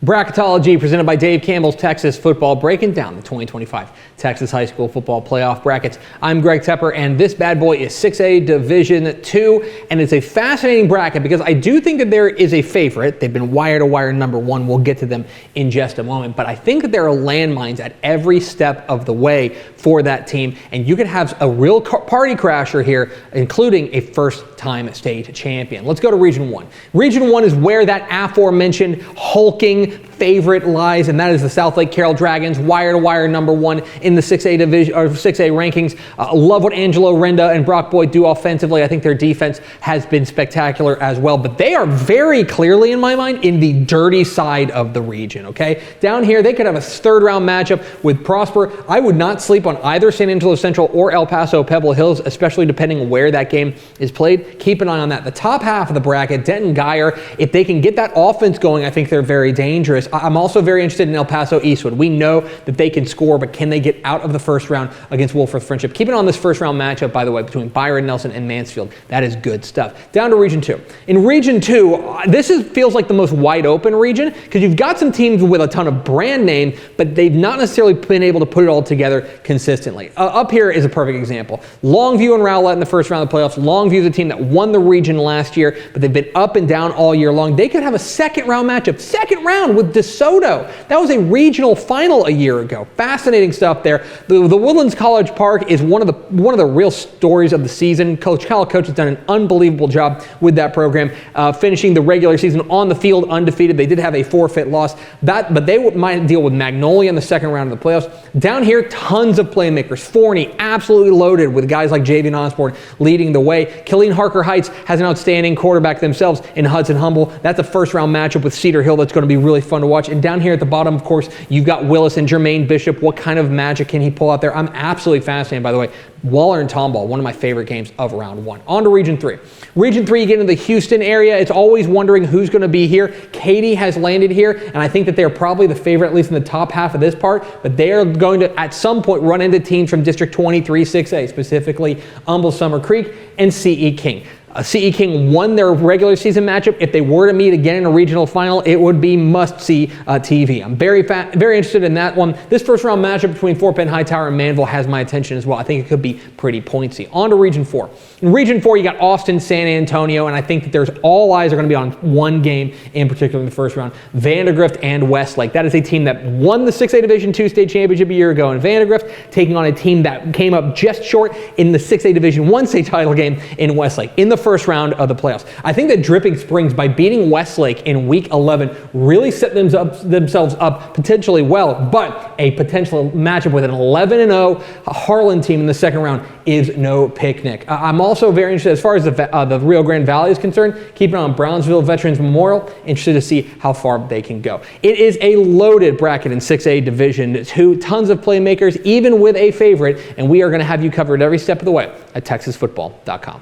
Bracketology presented by Dave Campbell's Texas Football, breaking down the 2025 Texas High School Football Playoff brackets. I'm Greg Tepper, and this bad boy is 6A Division II, and it's a fascinating bracket because I do think that there is a favorite. They've been wire-to-wire number one. We'll get to them in just a moment, but I think that there are landmines at every step of the way for that team, and you could have a real party crasher here, including a first-time state champion. Let's go to Region 1. Region 1 is where that aforementioned hulking favorite lies, and that is the South Lake Carroll Dragons, wire-to-wire number one in the 6A division or 6A rankings. Love what Angelo Renda and Brock Boyd do offensively. I think their defense has been spectacular as well, but they are very clearly, in my mind, in the dirty side of the region, okay? Down here, they could have a third-round matchup with Prosper. I would not sleep on either San Angelo Central or El Paso Pebble Hills, especially depending on where that game is played. Keep an eye on that. The top half of the bracket, Denton Geyer, if they can get that offense going, I think they're very dangerous. I'm also very interested in El Paso Eastwood. We know that they can score, but can they get out of the first round against Wolfforth Friendship? Keep an eye on this first round matchup, by the way, between Byron Nelson and Mansfield. That is good stuff. Down to Region 2. In Region 2, this feels like the most wide open region because you've got some teams with a ton of brand name, but they've not necessarily been able to put it all together consistently. Up here is a perfect example. Longview and Rowlett in the first round of the playoffs. Longview is a team that won the region last year, but they've been up and down all year long. They could have a second round matchup. Second round with DeSoto. That was a regional final a year ago. Fascinating stuff there. The Woodlands College Park is one of the real stories of the season. Coach Kyle Coach has done an unbelievable job with that program, finishing the regular season on the field undefeated. They did have a forfeit loss, but they might deal with Magnolia in the second round of the playoffs. Down here, tons of playmakers. Forney, absolutely loaded with guys like Javian Osborne leading the way. Killeen Harker Heights has an outstanding quarterback themselves in Hudson Humble. That's a first round matchup with Cedar Hill that's going to be really fun to watch. And down here at the bottom, of course, you've got Willis and Jermaine Bishop. What kind of magic can he pull out there? I'm absolutely fascinated, by the way. Waller and Tomball, one of my favorite games of round one. On to Region 3. Region 3, you get into the Houston area. It's always wondering who's going to be here. Katy has landed here, and I think that they're probably the favorite, at least in the top half of this part, but they are going to, at some point, run into teams from District 23 6A, specifically Humble Summer Creek and C.E. King. C.E. King won their regular season matchup. If they were to meet again in a regional final, it would be must-see TV. I'm very interested in that one. This first-round matchup between Fort Bend Hightower and Manville has my attention as well. I think it could be pretty pointsy. On to Region 4. In Region 4, you got Austin, San Antonio, and I think that there's all eyes are going to be on one game in particular in the first round, Vandergrift and Westlake. That is a team that won the 6A Division II state championship a year ago, and Vandergrift taking on a team that came up just short in the 6A Division I state title game in Westlake in the first round of the playoffs. I think that Dripping Springs, by beating Westlake in week 11, really set themselves up potentially well, but a potential matchup with an 11-0 Harlan team in the second round is no picnic. I'm also very interested as far as the Rio Grande Valley is concerned, keeping on Brownsville Veterans Memorial, interested to see how far they can go. It is a loaded bracket in 6A Division II, tons of playmakers, even with a favorite, and we are going to have you covered every step of the way at TexasFootball.com.